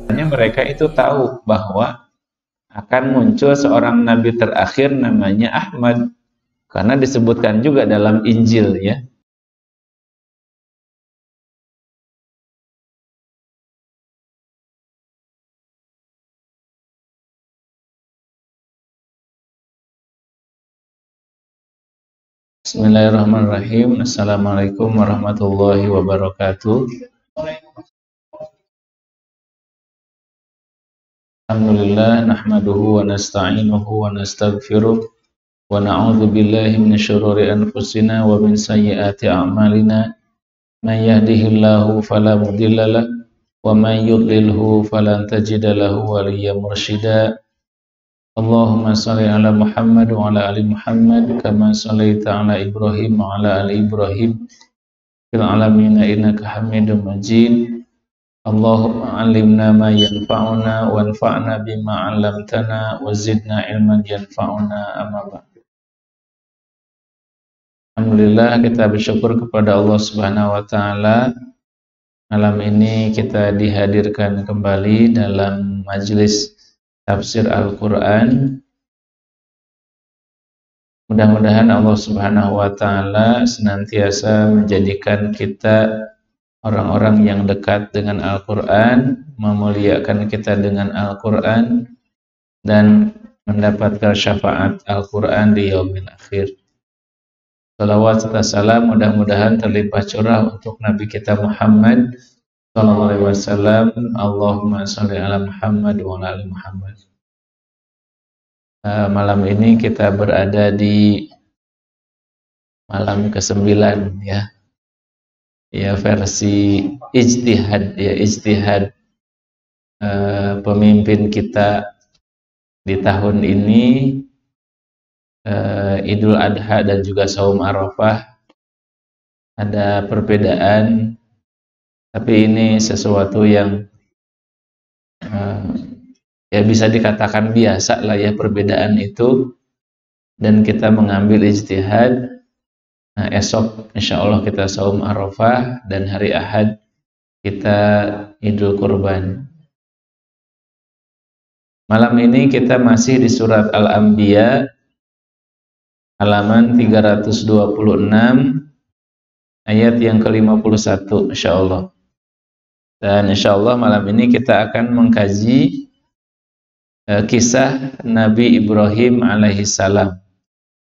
Hanya mereka itu tahu bahwa akan muncul seorang nabi terakhir namanya Ahmad, karena disebutkan juga dalam Injil ya. Bismillahirrahmanirrahim. Assalamualaikum warahmatullahi wabarakatuh. Alhamdulillah nahmaduhu wa nasta'inuhu wa nastaghfiruh wa na'udzu billahi minasy syururi anfusina wa min sayyiati a'malina. May yahdihillahu fala mudhillalah wa may yudlilhu falan tajida lahu waliyyan mursyida. Allahumma shalli ala Muhammad wa ala ali Muhammad kama shallaita ala Ibrahim wa ala ali Ibrahim fil alamin innaka Hamidum Majid. Allahumma 'allimna ma yanfa'una wanfa'na bima 'allamtana wa zidna ilman yanfa'una, amma ba'd. Alhamdulillah, kita bersyukur kepada Allah Subhanahu wa taala. Malam ini kita dihadirkan kembali dalam majelis tafsir Al-Qur'an. Mudah-mudahan Allah Subhanahu wa taala senantiasa menjadikan kita orang-orang yang dekat dengan Al-Quran, memuliakan kita dengan Al-Quran, dan mendapatkan syafaat Al-Quran di yaumil akhir. Salawat serta salam mudah-mudahan terlimpah curah untuk Nabi kita Muhammad sallallahu alaihi wasallam. Allahumma sholli ala Muhammad wa ala ali Muhammad. Malam ini kita berada di malam ke-9 ya. Ya, versi ijtihad ya, ijtihad pemimpin kita di tahun ini, Idul Adha dan juga Saum Arafah. Ada perbedaan, tapi ini sesuatu yang ya bisa dikatakan biasa lah ya, perbedaan itu, dan kita mengambil ijtihad. Nah, esok insya Allah kita Saum Arafah dan hari Ahad kita Idul Kurban. Malam ini kita masih di surat Al-Anbiya halaman 326 ayat yang ke-51 insya Allah. Dan insya Allah malam ini kita akan mengkaji kisah Nabi Ibrahim alaihissalam.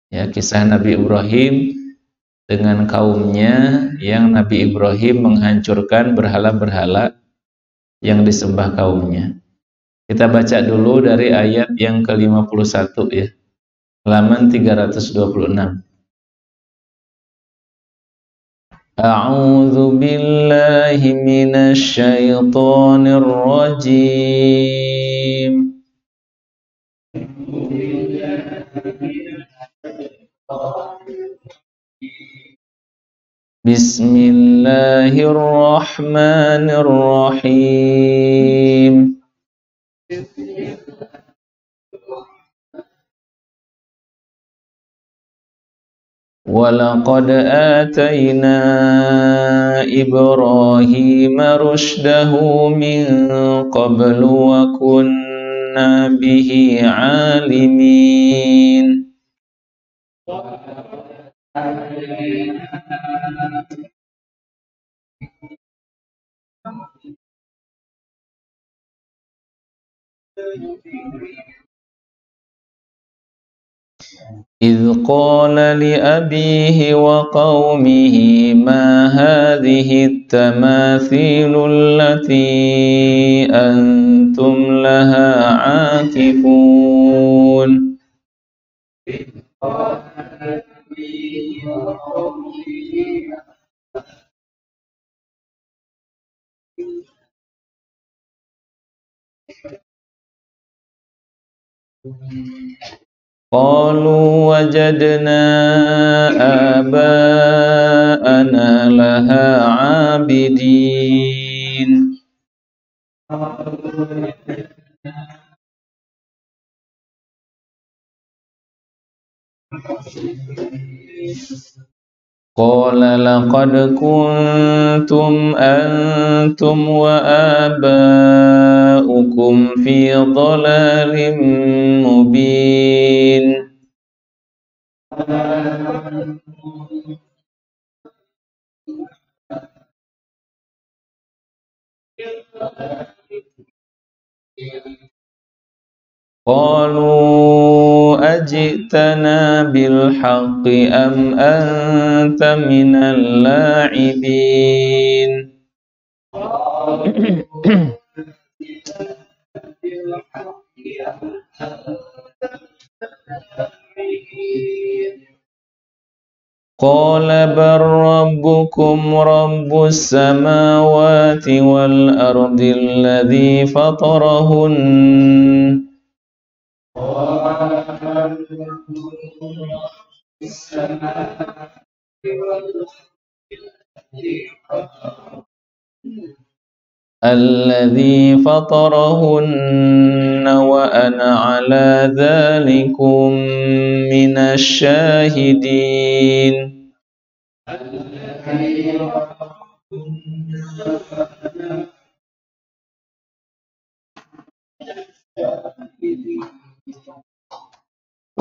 Ya, kisah Nabi Ibrahim dengan kaumnya, yang Nabi Ibrahim menghancurkan berhala-berhala yang disembah kaumnya. Kita baca dulu dari ayat yang ke-51 ya, halaman 326. A'udzu billahi minasy syaithanir rajim. Bismillahirrahmanirrahim. Walaqad atayna Ibrahima rushdahu min qablu wa kunna bihi alimin. إذ قال لأبيه وقومه ما هذه التماثيل التي أنتم لها عاكفون. قالوا وجدنا آباءنا لها عابدين. قال لقد كنتم أنتم وآباؤكم ربكم في ضلال مبين. قالوا أجئتنا بالحق أم أنت من اللاعبين. قال بل ربكم رب السماوات والأرض الذي فطرهن وأنا على ذلكم من الشاهدين.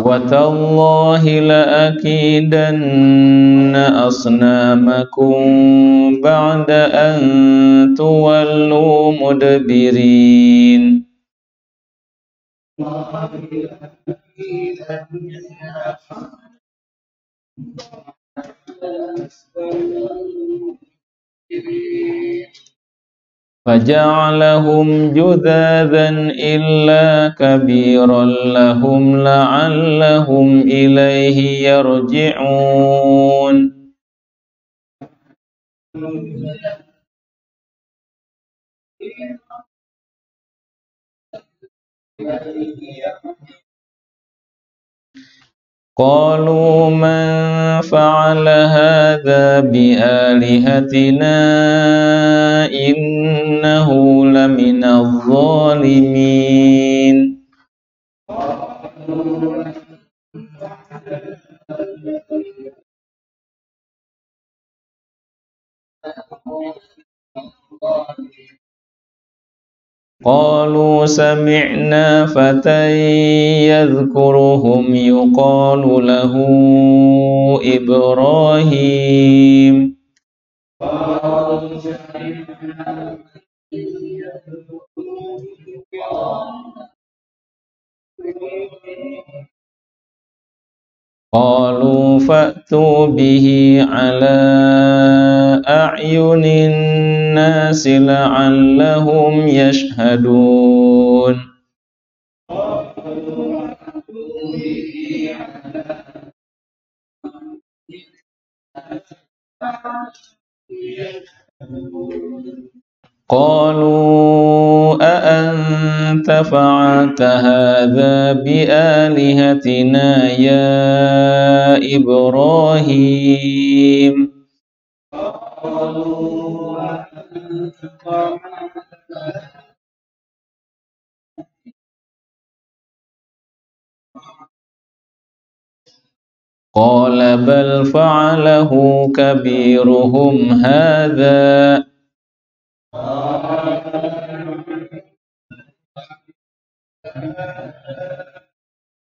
وتالله لأكيدن أصنامكم بعد أن تولوا مدبرين. فجعلهم جذاذا إلا كبيرا لهم لعلهم إليه يرجعون. قالوا من فعل هذا بآلهتنا إنه لمن الظالمين. قالوا سمعنا فتى يذكرهم يقال له إبراهيم. قالوا فأتوا به على أعين الناس لعلهم يشهدون. قالوا أأنت فعلت هذا بآلهتنا يا إبراهيم. قال بل فعله كبيرهم هذا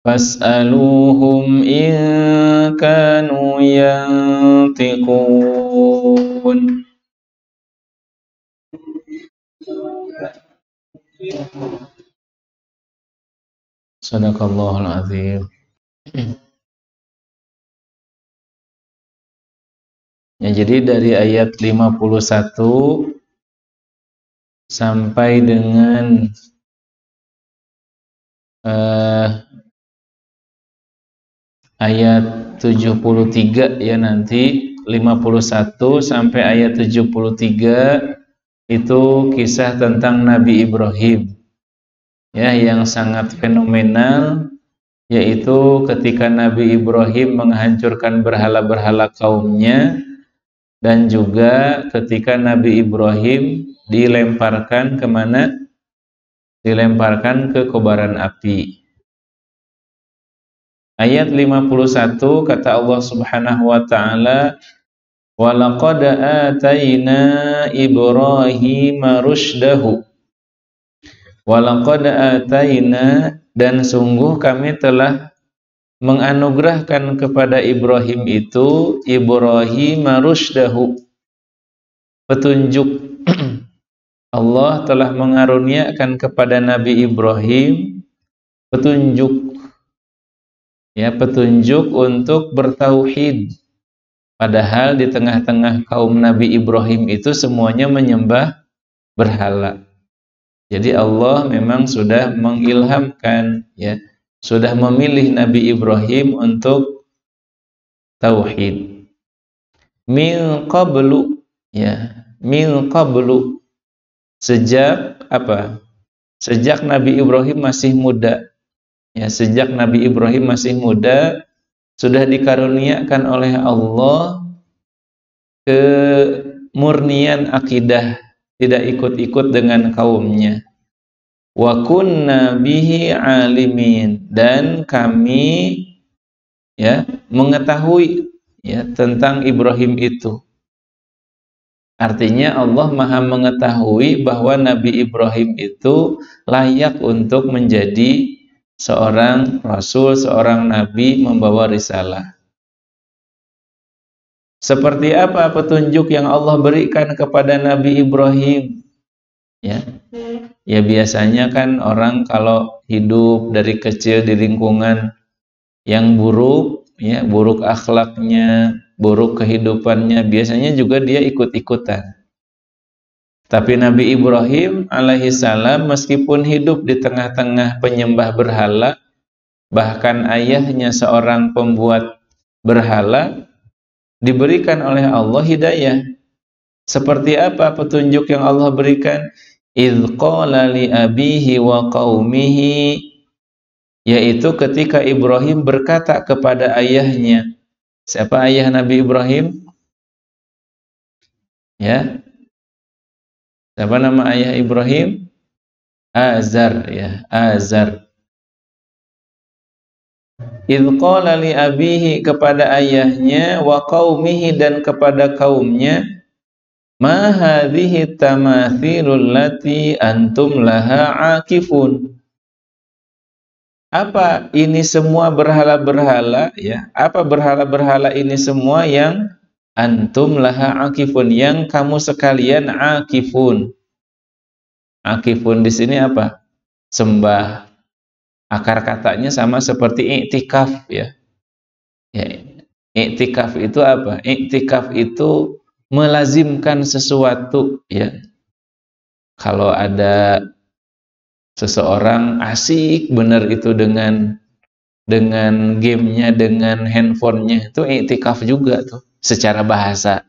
فاسألوهم إن كانوا ينطقون. Sadaqallahul azim. Ya, jadi dari ayat 51 sampai dengan ayat 73 ya, nanti 51 sampai ayat 73 itu kisah tentang Nabi Ibrahim ya, yang sangat fenomenal, yaitu ketika Nabi Ibrahim menghancurkan berhala-berhala kaumnya, dan juga ketika Nabi Ibrahim dilemparkan kemana? Dilemparkan ke kobaran api. Ayat 51 kata Allah Subhanahu wa taala, "Wa laqad atayna Ibrahima rusydahu." Walaqad ataina, dan sungguh kami telah menganugerahkan kepada Ibrahim itu Ibrahim rusydahu, petunjuk. Allah telah mengaruniakan kepada Nabi Ibrahim petunjuk, ya, petunjuk untuk bertauhid. Padahal di tengah-tengah kaum Nabi Ibrahim itu semuanya menyembah berhala. Jadi Allah memang sudah mengilhamkan, ya, sudah memilih Nabi Ibrahim untuk tauhid. Min qablu, ya, min qablu, sejak apa? Sejak Nabi Ibrahim masih muda. Ya, sejak Nabi Ibrahim masih muda sudah dikaruniakan oleh Allah kemurnian akidah, tidak ikut-ikut dengan kaumnya. Wa kunna bihi alimin, dan kami, ya, mengetahui, ya, tentang Ibrahim itu. Artinya Allah Maha mengetahui bahwa Nabi Ibrahim itu layak untuk menjadi seorang rasul, seorang nabi membawa risalah. Seperti apa petunjuk yang Allah berikan kepada Nabi Ibrahim? Ya, ya, biasanya kan orang kalau hidup dari kecil di lingkungan yang buruk, ya, buruk akhlaknya, buruk kehidupannya, biasanya juga dia ikut-ikutan. Tapi Nabi Ibrahim alaihissalam meskipun hidup di tengah-tengah penyembah berhala, bahkan ayahnya seorang pembuat berhala, diberikan oleh Allah hidayah. Seperti apa petunjuk yang Allah berikan? Idz qala li abihi wa qaumihi, yaitu ketika Ibrahim berkata kepada ayahnya. Siapa ayah Nabi Ibrahim? Ya. Siapa nama ayah Ibrahim? Azar, ya, Azar. Idz qala li abihi, kepada ayahnya, wa qaumihi, dan kepada kaumnya, ma hadhihi tamathilul lati antum laha akifun. Apa ini semua berhala-berhala, ya? Apa berhala-berhala ini semua yang antum laha akifun, yang kamu sekalian akifun. Akifun di sini apa? Sembah. Akar katanya sama seperti iktikaf, ya. Ya, iktikaf itu apa? Iktikaf itu melazimkan sesuatu, ya. Kalau ada seseorang asik benar itu dengan gamenya, dengan handphonenya, itu iktikaf juga tuh secara bahasa.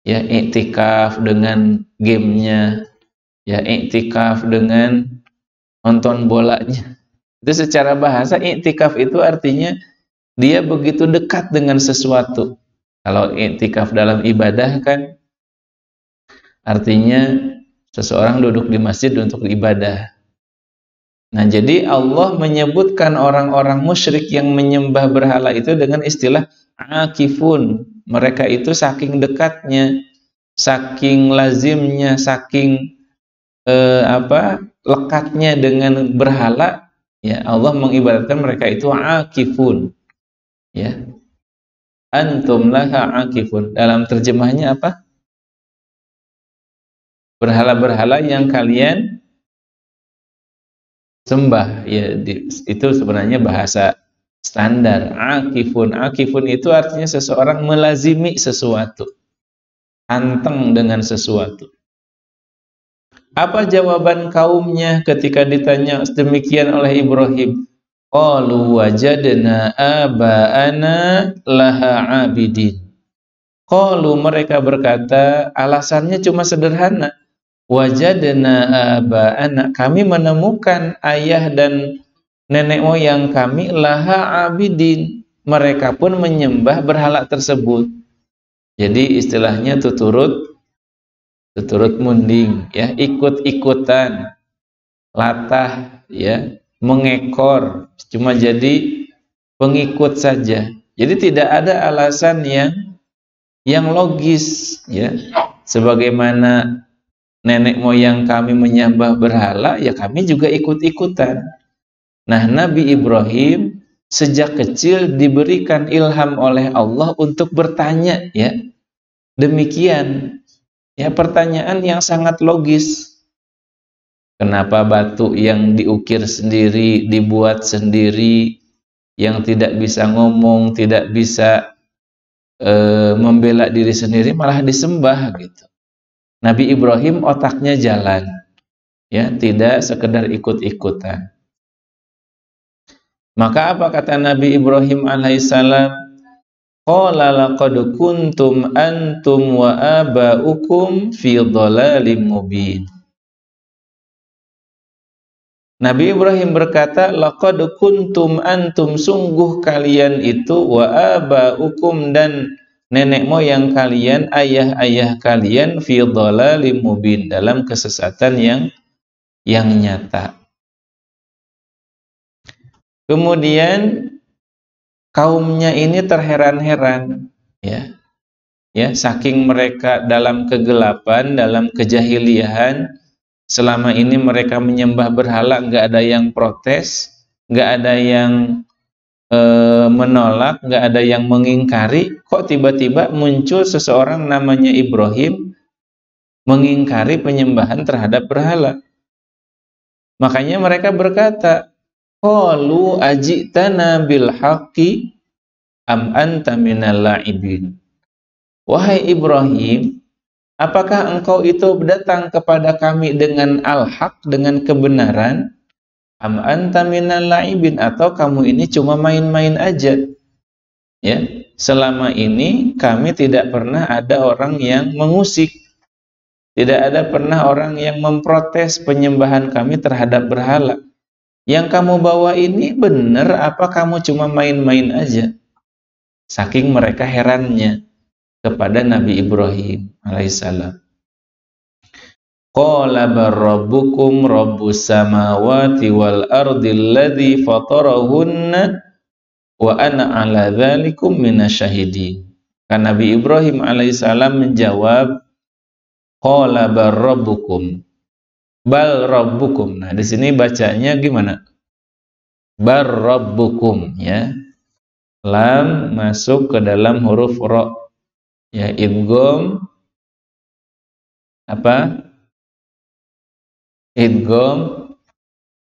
Ya, iktikaf dengan gamenya, ya, iktikaf dengan nonton bolanya. Itu secara bahasa iktikaf itu artinya dia begitu dekat dengan sesuatu. Kalau iktikaf dalam ibadah kan artinya seseorang duduk di masjid untuk ibadah. Nah, jadi Allah menyebutkan orang-orang musyrik yang menyembah berhala itu dengan istilah akifun. Mereka itu saking dekatnya, saking lazimnya, saking lekatnya dengan berhala, ya, Allah mengibaratkan mereka itu akifun, ya. Antum laha akifun. Dalam terjemahnya apa? Berhala-berhala yang kalian sembah, ya, itu sebenarnya bahasa standar. Akifun, akifun itu artinya seseorang melazimi sesuatu, anteng dengan sesuatu. Apa jawaban kaumnya ketika ditanya demikian oleh Ibrahim? Qalu wajadna aba'ana laha abidin. Qalu, mereka berkata, alasannya cuma sederhana. Wajadna aba'ana, kami menemukan ayah dan nenek moyang kami laha abidin, mereka pun menyembah berhala tersebut. Jadi istilahnya tuturut munding, ya, ikut-ikutan, latah, ya, mengekor, cuma jadi pengikut saja. Jadi tidak ada alasan yang logis, ya. Sebagaimana nenek moyang kami menyembah berhala, ya kami juga ikut-ikutan. Nah, Nabi Ibrahim sejak kecil diberikan ilham oleh Allah untuk bertanya, ya. Demikian, ya, pertanyaan yang sangat logis. Kenapa batu yang diukir sendiri, dibuat sendiri, yang tidak bisa ngomong, tidak bisa membela diri sendiri, malah disembah gitu. Nabi Ibrahim otaknya jalan, ya, tidak sekedar ikut-ikutan. Maka apa kata Nabi Ibrahim alaihissalam? Qala laqad kuntum antum wa aba'ukum fi dhalalim mubin. Nabi Ibrahim berkata, laqad kuntum antum, sungguh kalian itu, wa aba'ukum, dan nenek moyang kalian, ayah-ayah kalian, fi dhalalim mubin, dalam kesesatan yang nyata. Kemudian kaumnya ini terheran-heran, ya. Ya, saking mereka dalam kegelapan, dalam kejahiliahan. Selama ini mereka menyembah berhala, nggak ada yang protes, nggak ada yang menolak, nggak ada yang mengingkari. Kok tiba-tiba muncul seseorang namanya Ibrahim mengingkari penyembahan terhadap berhala? Makanya mereka berkata, qalu ajitana bil haqqi am anta minal la'ibin. Wahai Ibrahim, apakah engkau itu datang kepada kami dengan al-haq, dengan kebenaran? Am anta minal la'ibin, atau kamu ini cuma main-main aja? Ya, selama ini kami tidak pernah ada orang yang mengusik. Tidak ada pernah orang yang memprotes penyembahan kami terhadap berhala. Yang kamu bawa ini benar apa kamu cuma main-main aja? Saking mereka herannya kepada Nabi Ibrahim alaihissalam. Qala bar rabbukum rabbus samawati wal ardi alladzi fatarahunna wa ana ala dzalikum minasyahidin. Kan Nabi Ibrahim alaihissalam menjawab, qala bar rabbukum, bal rabbukum. Nah, di sini bacanya gimana? Bar rabbukum, ya. Lam masuk ke dalam huruf ra, ya, idgham apa? Idgham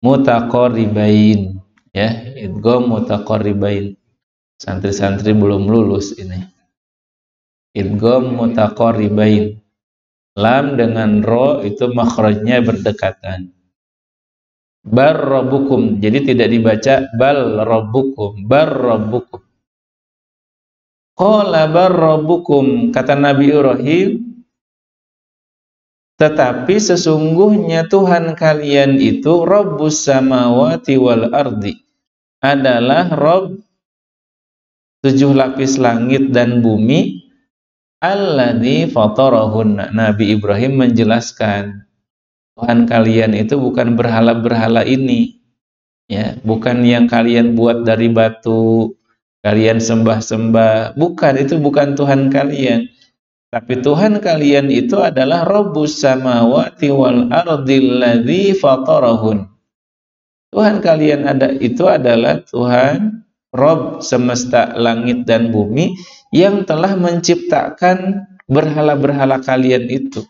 mutaqarribain, ya, idgham mutaqarribain. Santri-santri belum lulus ini. Idgham mutaqarribain. Lam dengan ro itu makhrajnya berdekatan. Bar rabbukum, jadi tidak dibaca bal rabbukum, bar rabbukum. Qala bar rabbukum, kata Nabi Ibrahim, tetapi sesungguhnya Tuhan kalian itu Rabbus samawati wal ardi, adalah Rabb 7 lapis langit dan bumi, alladzi fatarahunna. Nabi Ibrahim menjelaskan, Tuhan kalian itu bukan berhala-berhala ini, ya, bukan yang kalian buat dari batu, kalian sembah-sembah, bukan, itu bukan Tuhan kalian. Tapi Tuhan kalian itu adalah Rabbus samawati wal ardi alladzi fatarahun. Tuhan kalian itu adalah Tuhan Rabb semesta langit dan bumi yang telah menciptakan berhala-berhala kalian itu.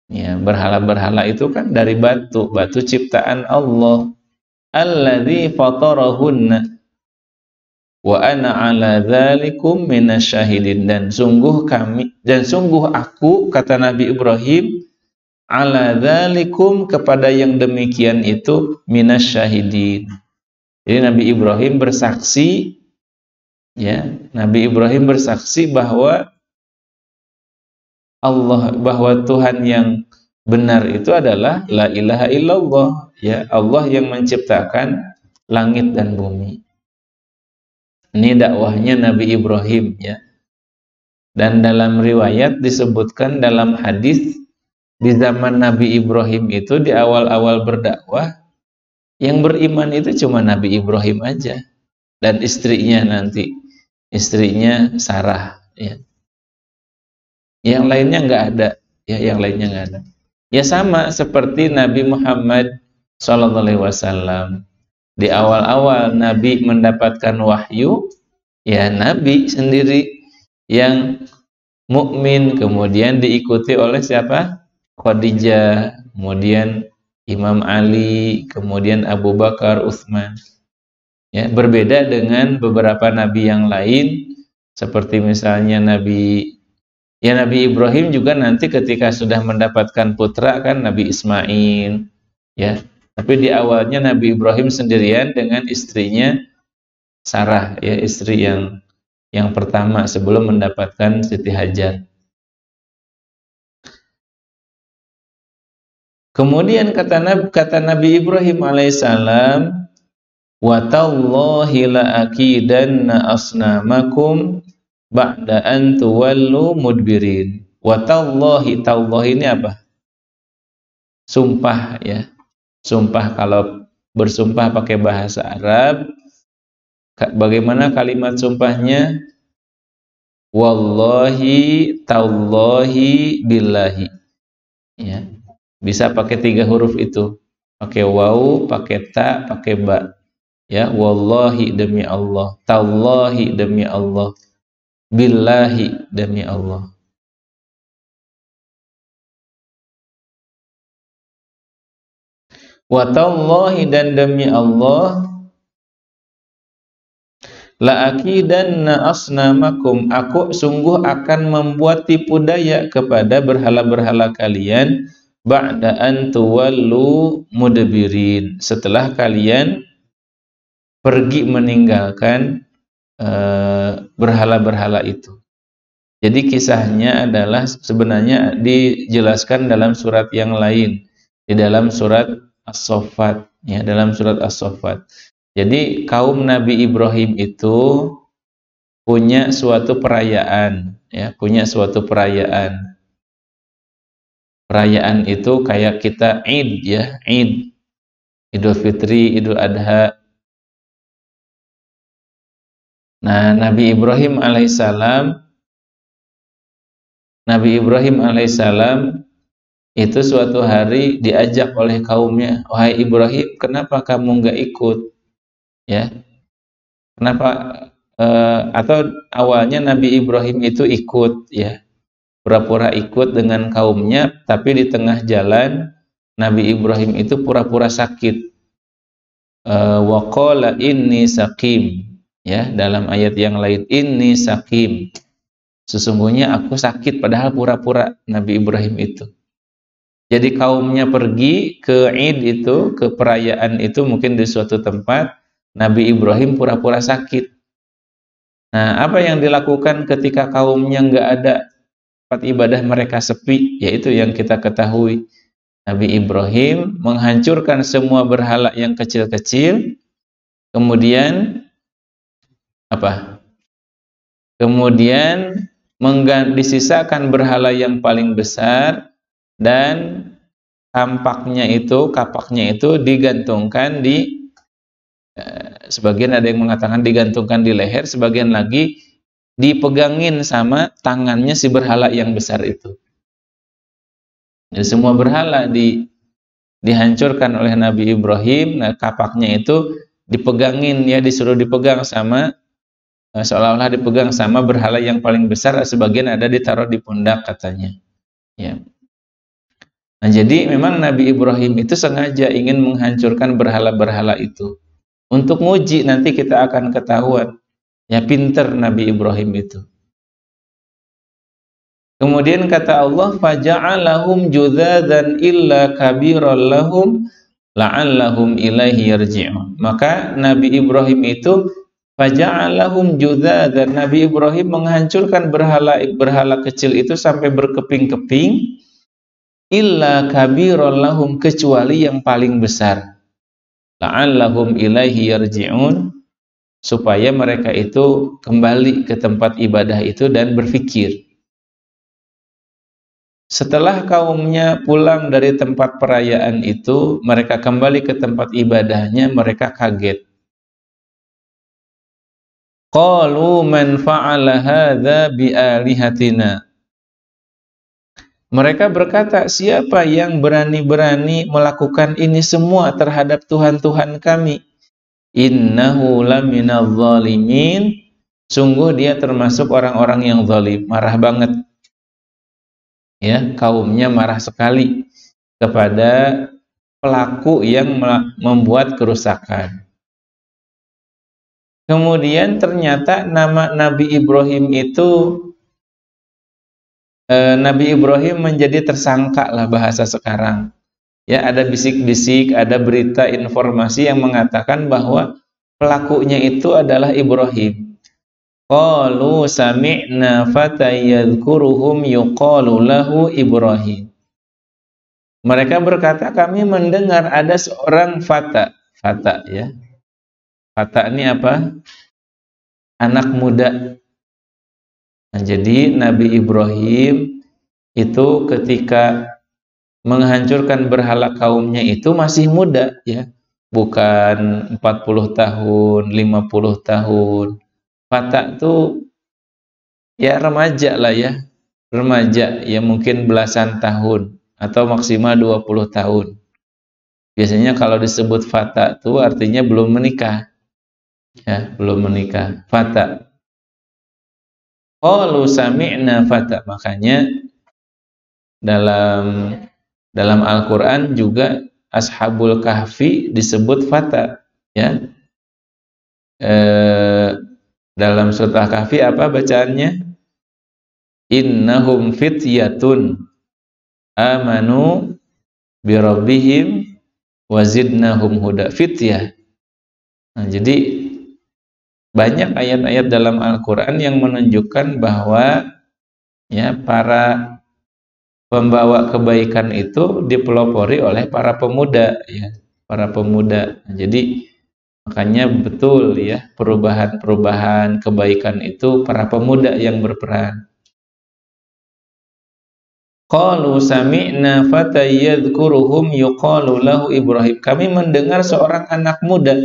Ya, berhala-berhala itu kan dari batu, batu ciptaan Allah. Alladzi fatarahunna wa ana ala dzalikum minasyahidin, dan sungguh aku, kata Nabi Ibrahim, ala dzalikum, kepada yang demikian itu, minasyahidin. Jadi Nabi Ibrahim bersaksi, ya, Nabi Ibrahim bersaksi bahwa Tuhan yang benar itu adalah la ilaha illallah, ya, Allah yang menciptakan langit dan bumi. Ini dakwahnya Nabi Ibrahim, ya. Dan dalam riwayat disebutkan dalam hadis, di zaman Nabi Ibrahim itu di awal-awal berdakwah, yang beriman itu cuma Nabi Ibrahim aja dan istrinya Sarah, ya. Yang lainnya nggak ada, ya, yang lainnya nggak ada. Ya sama seperti Nabi Muhammad SAW. Di awal-awal Nabi mendapatkan wahyu, ya Nabi sendiri yang mukmin, kemudian diikuti oleh siapa? Khadijah, kemudian Imam Ali, kemudian Abu Bakar, Utsman. Ya, berbeda dengan beberapa nabi yang lain, seperti misalnya Nabi Ibrahim juga nanti ketika sudah mendapatkan putra kan Nabi Ismail, ya. Tapi di awalnya Nabi Ibrahim sendirian dengan istrinya Sarah, ya, istri yang pertama sebelum mendapatkan Siti Hajar. Kemudian kata Nabi Ibrahim alaihissalam, wa tallahi la akidanna asnamakum ba'da an tuwallu mudbirin. Wa tallahi, tallahi ini apa? Sumpah, ya. Sumpah, kalau bersumpah pakai bahasa Arab, bagaimana kalimat sumpahnya? Wallahi, tallahi, billahi. Ya. Bisa pakai 3 huruf itu. Pakai waw, pakai ta, pakai ba. Ya, wallahi demi Allah, tallahi demi Allah, billahi demi Allah. Wa tallahi, dan demi Allah, la akidanna asnamakum, aku sungguh akan membuat tipu daya kepada berhala-berhala kalian, ba'da an tuwallu mudbirin, setelah kalian pergi meninggalkan berhala-berhala itu. Jadi kisahnya adalah sebenarnya dijelaskan dalam surat yang lain, di dalam surat As-Saffat, ya, dalam surat As-Saffat. Jadi kaum Nabi Ibrahim itu punya suatu perayaan, ya, punya suatu perayaan. Perayaan itu kayak kita Id, ya, Id, Idul Fitri, Idul Adha. Nah, Nabi Ibrahim alaihissalam itu suatu hari diajak oleh kaumnya, wahai Ibrahim, kenapa kamu nggak ikut? Ya, kenapa? Atau awalnya Nabi Ibrahim itu ikut, ya, pura-pura ikut dengan kaumnya, tapi di tengah jalan Nabi Ibrahim itu pura-pura sakit. Wa qala inni sakim, ya, dalam ayat yang lain, inni sakim, sesungguhnya aku sakit, padahal pura-pura Nabi Ibrahim itu. Jadi kaumnya pergi ke Id itu, ke perayaan itu, mungkin di suatu tempat, Nabi Ibrahim pura-pura sakit. Nah, apa yang dilakukan ketika kaumnya nggak ada, tempat ibadah mereka sepi, yaitu yang kita ketahui. Nabi Ibrahim menghancurkan semua berhala yang kecil-kecil, kemudian apa? Kemudian disisakan berhala yang paling besar, dan kapaknya itu digantungkan di, sebagian ada yang mengatakan digantungkan di leher, sebagian lagi dipegangin sama tangannya si berhala yang besar itu. Jadi semua berhala dihancurkan oleh Nabi Ibrahim. Nah, kapaknya itu dipegangin, ya, disuruh dipegang sama, seolah-olah dipegang sama berhala yang paling besar, sebagian ada ditaruh di pundak katanya. Ya. Nah, jadi memang Nabi Ibrahim itu sengaja ingin menghancurkan berhala-berhala itu. Untuk nguji, nanti kita akan ketahuan, ya, pinter Nabi Ibrahim itu. Kemudian kata Allah, faja'alahum judzadan illa kabiran lahum la'allahum ilaihi yarji'un. Maka Nabi Ibrahim itu faja'alahum judzadan, Nabi Ibrahim menghancurkan berhala kecil itu sampai berkeping-keping, illa kabiran lahum, kecuali yang paling besar, la'allahum ilaihi yarji'un, supaya mereka itu kembali ke tempat ibadah itu dan berfikir. Setelah kaumnya pulang dari tempat perayaan itu, mereka kembali ke tempat ibadahnya, mereka kaget. Qalu man fa'ala hadza bi alihatina. Mereka berkata, siapa yang berani-berani melakukan ini semua terhadap Tuhan-Tuhan kami? Innahu laminadh zalimin. Sungguh dia termasuk orang-orang yang zalim, marah banget. Ya, kaumnya marah sekali kepada pelaku yang membuat kerusakan. Kemudian ternyata nama Nabi Ibrahim itu Nabi Ibrahim menjadi tersangka lah bahasa sekarang. Ya, ada bisik-bisik, ada berita informasi yang mengatakan bahwa pelakunya itu adalah Ibrahim. Qalu sami'na fatan yadhkuruhum yuqalu lahu Ibrahim. Mereka berkata, kami mendengar ada seorang fata. Fata ya. Fata ini apa? Anak muda. Nah, jadi Nabi Ibrahim itu ketika menghancurkan berhala kaumnya itu masih muda ya. Bukan 40 tahun, 50 tahun. Fata itu ya remaja lah ya. Remaja ya mungkin belasan tahun atau maksimal 20 tahun. Biasanya kalau disebut fata itu artinya belum menikah. Ya, belum menikah. Fata. Qalu sami'na fata. Makanya dalam Al-Qur'an juga Ashabul Kahfi disebut fata, ya. Dalam surah Kahfi apa bacaannya? Innahum fityatun amanu birabbihim wazidnahum huda. Fityah. Nah, jadi banyak ayat-ayat dalam Al-Qur'an yang menunjukkan bahwa ya para pembawa kebaikan itu dipelopori oleh para pemuda ya, para pemuda. Jadi makanya betul ya, perubahan-perubahan kebaikan itu para pemuda yang berperan. Qalu sami'na fatan yadhkuruhum yuqalu lahu Ibrahim. Kami mendengar seorang anak muda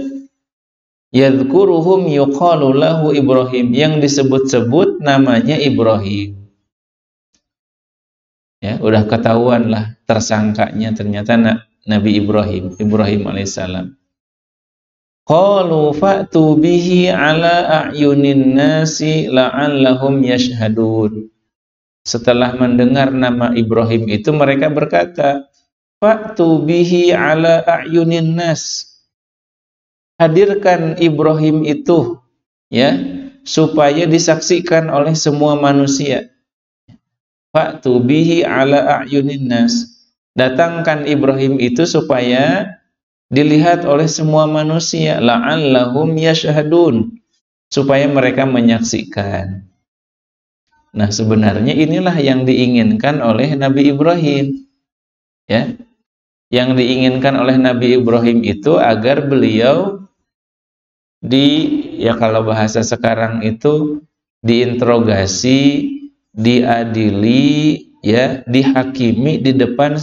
yadhkuruhum yuqalu lahu Ibrahim, yang disebut-sebut namanya Ibrahim. Ya, udah ketahuan lah tersangkanya ternyata Nabi Ibrahim alaihissalam. Qalu fa'tu bihi ala a'yunin nasi la'allahum yashhadun. Setelah mendengar nama Ibrahim itu mereka berkata, fa'tu bihi ala a'yunin nas. Hadirkan Ibrahim itu ya supaya disaksikan oleh semua manusia. Fa'tu bihi ala a'yunin nas. Datangkan Ibrahim itu supaya dilihat oleh semua manusia, la'allahum yashhadun, supaya mereka menyaksikan. Nah, sebenarnya inilah yang diinginkan oleh Nabi Ibrahim. Ya. Yang diinginkan oleh Nabi Ibrahim itu agar beliau ya kalau bahasa sekarang itu diinterogasi, diadili, ya, dihakimi di depan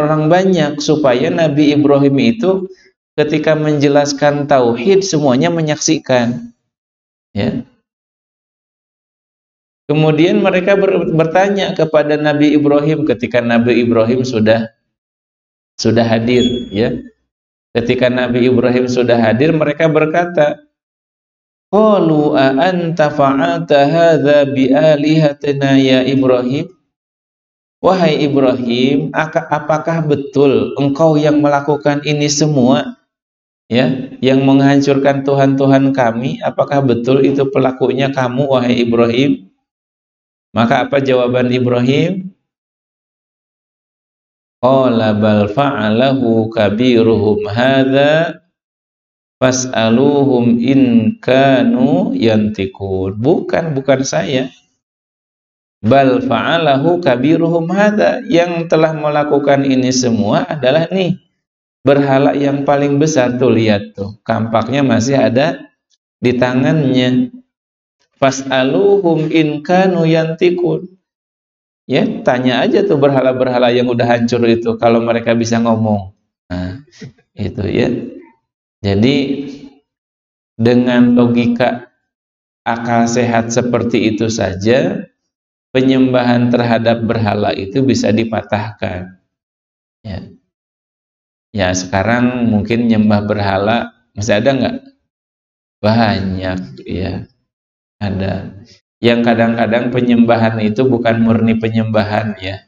orang banyak, supaya Nabi Ibrahim itu ketika menjelaskan tauhid semuanya menyaksikan. Ya. Kemudian mereka bertanya kepada Nabi Ibrahim ketika Nabi Ibrahim sudah hadir, ya. Ketika Nabi Ibrahim sudah hadir, mereka berkata, qalu a anta fa'alta hadza bi alihatina ya Ibrahim? Wahai Ibrahim, apakah betul engkau yang melakukan ini semua? Ya, yang menghancurkan Tuhan-Tuhan kami, apakah betul itu pelakunya kamu wahai Ibrahim? Maka apa jawaban Ibrahim? Qala bal fa'alahu kabiruhum hadza fas'aluhum in kanu yantikun. Bukan saya. Bal fa'alahu kabiruhum hadza, yang telah melakukan ini semua adalah nih berhala yang paling besar tuh, lihat tuh, kampaknya masih ada di tangannya. Fas'aluhum in kanu yantikun. Ya, tanya aja tuh berhala-berhala yang udah hancur itu kalau mereka bisa ngomong. Nah, itu ya. Jadi dengan logika akal sehat seperti itu saja penyembahan terhadap berhala itu bisa dipatahkan. Ya, ya sekarang mungkin nyembah berhala masih ada nggak? Banyak, ya ada. Yang kadang-kadang penyembahan itu bukan murni penyembahan, ya.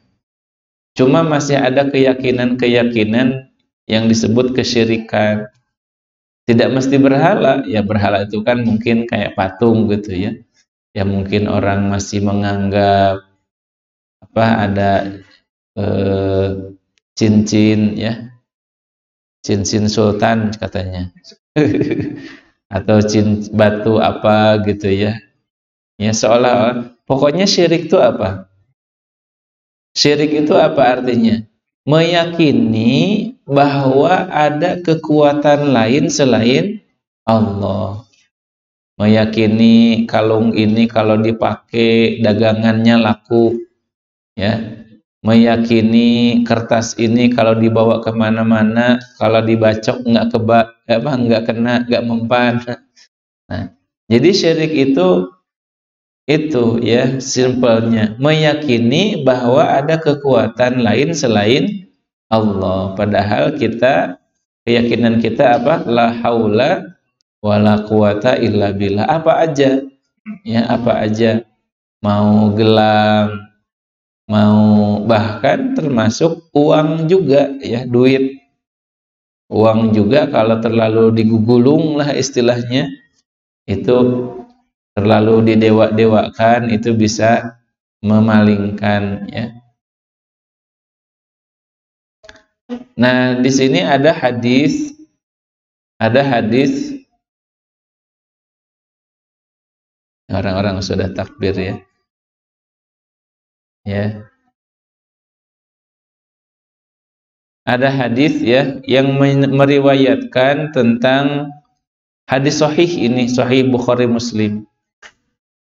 Cuma masih ada keyakinan-keyakinan yang disebut kesyirikan. Tidak mesti berhala, ya berhala itu kan mungkin kayak patung gitu ya. Ya mungkin orang masih menganggap apa ada cincin ya, cincin sultan katanya. Atau batu apa gitu ya. Ya seolah-olah pokoknya syirik itu apa? Syirik itu apa artinya? Meyakini bahwa ada kekuatan lain selain Allah. Meyakini kalung ini kalau dipakai dagangannya laku, ya. Meyakini kertas ini kalau dibawa kemana-mana, kalau dibacok nggak kena, nggak mempan. Nah, jadi syirik itu ya simpelnya meyakini bahwa ada kekuatan lain selain Allah. Padahal keyakinan kita apa? La haula wala quwata illa billah. Apa aja? Ya, apa aja. Mau gelang, mau bahkan termasuk uang juga ya, duit. Uang juga kalau terlalu digugulung lah istilahnya, itu terlalu didewa-dewakan itu bisa memalingkan ya. Nah, di sini ada hadis orang-orang sudah takbir ya. Ya. Ada hadis ya yang meriwayatkan tentang hadis sahih ini, sahih Bukhari Muslim.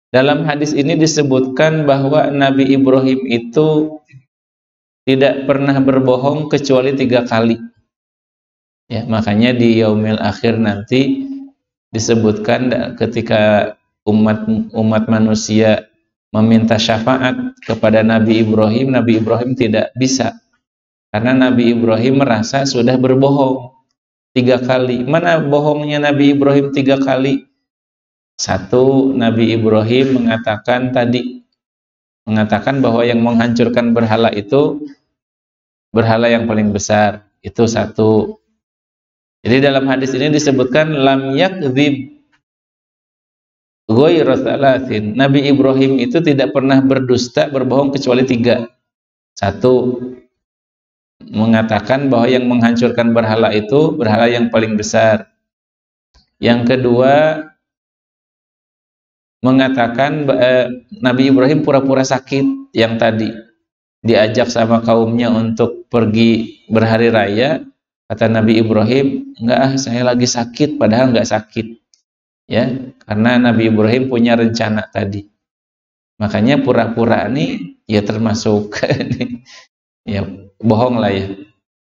Dalam hadis ini disebutkan bahwa Nabi Ibrahim itu tidak pernah berbohong kecuali 3 kali. Ya, makanya di yaumil akhir nanti disebutkan ketika umat manusia meminta syafaat kepada Nabi Ibrahim tidak bisa. Karena Nabi Ibrahim merasa sudah berbohong 3 kali. Mana bohongnya Nabi Ibrahim 3 kali? Satu, Nabi Ibrahim mengatakan bahwa yang menghancurkan berhala itu berhala yang paling besar. Itu satu. Jadi dalam hadis ini disebutkan lam yakdzib ghairu thalathin. Nabi Ibrahim itu tidak pernah berdusta, berbohong kecuali 3. Satu, mengatakan bahwa yang menghancurkan berhala itu berhala yang paling besar. Yang kedua, mengatakan Nabi Ibrahim pura-pura sakit yang tadi diajak sama kaumnya untuk pergi berhari raya. Kata Nabi Ibrahim, enggak, saya lagi sakit, padahal enggak sakit. Ya, karena Nabi Ibrahim punya rencana tadi. Makanya pura-pura ini ya termasuk ya bohong lah ya.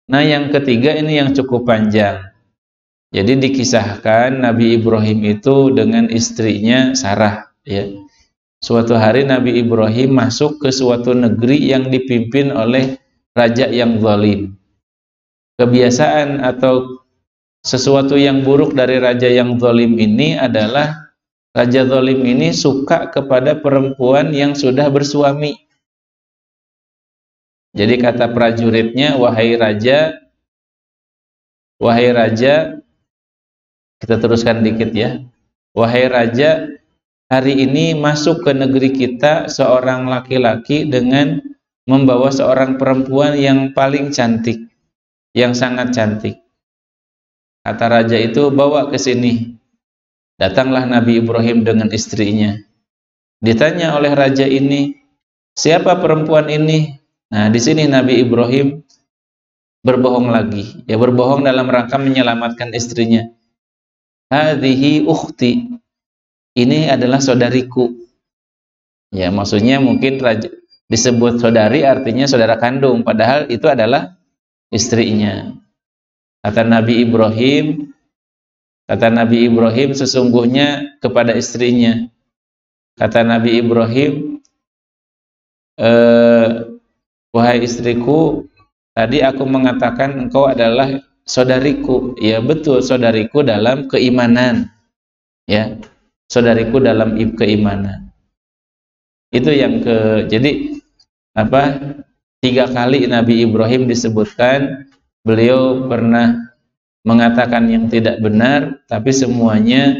Nah, yang ketiga ini yang cukup panjang. Jadi dikisahkan Nabi Ibrahim itu dengan istrinya Sarah ya. Suatu hari Nabi Ibrahim masuk ke suatu negeri yang dipimpin oleh raja yang zalim. Kebiasaan atau sesuatu yang buruk dari raja yang zalim ini adalah raja zalim ini suka kepada perempuan yang sudah bersuami. Jadi kata prajuritnya, wahai raja, kita teruskan dikit ya. Wahai raja, hari ini masuk ke negeri kita seorang laki-laki dengan membawa seorang perempuan yang paling cantik, yang sangat cantik. Kata raja itu, bawa ke sini. Datanglah Nabi Ibrahim dengan istrinya. Ditanya oleh raja ini, siapa perempuan ini? Nah, di sini Nabi Ibrahim berbohong lagi. Ya, berbohong dalam rangka menyelamatkan istrinya. Hadhihi ukhti. Ini adalah saudariku. Ya, maksudnya mungkin raja disebut saudari artinya saudara kandung, padahal itu adalah istrinya. Kata Nabi Ibrahim sesungguhnya kepada istrinya. Kata Nabi Ibrahim, wahai istriku, tadi aku mengatakan engkau adalah saudariku. Ya betul, saudariku dalam keimanan. Ya, saudariku dalam keimanan. Itu yang jadi apa? 3 kali Nabi Ibrahim disebutkan beliau pernah mengatakan yang tidak benar, tapi semuanya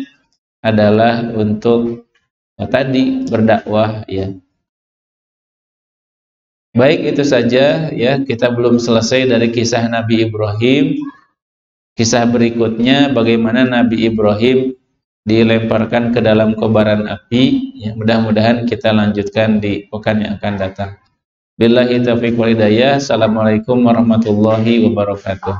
adalah untuk tadi berdakwah, ya. Baik, itu saja ya, kita belum selesai dari kisah Nabi Ibrahim. Kisah berikutnya bagaimana Nabi Ibrahim dilemparkan ke dalam kobaran api, ya, mudah-mudahan kita lanjutkan di pekan yang akan datang. Billahi taufiq wal hidayah. Assalamualaikum warahmatullahi wabarakatuh.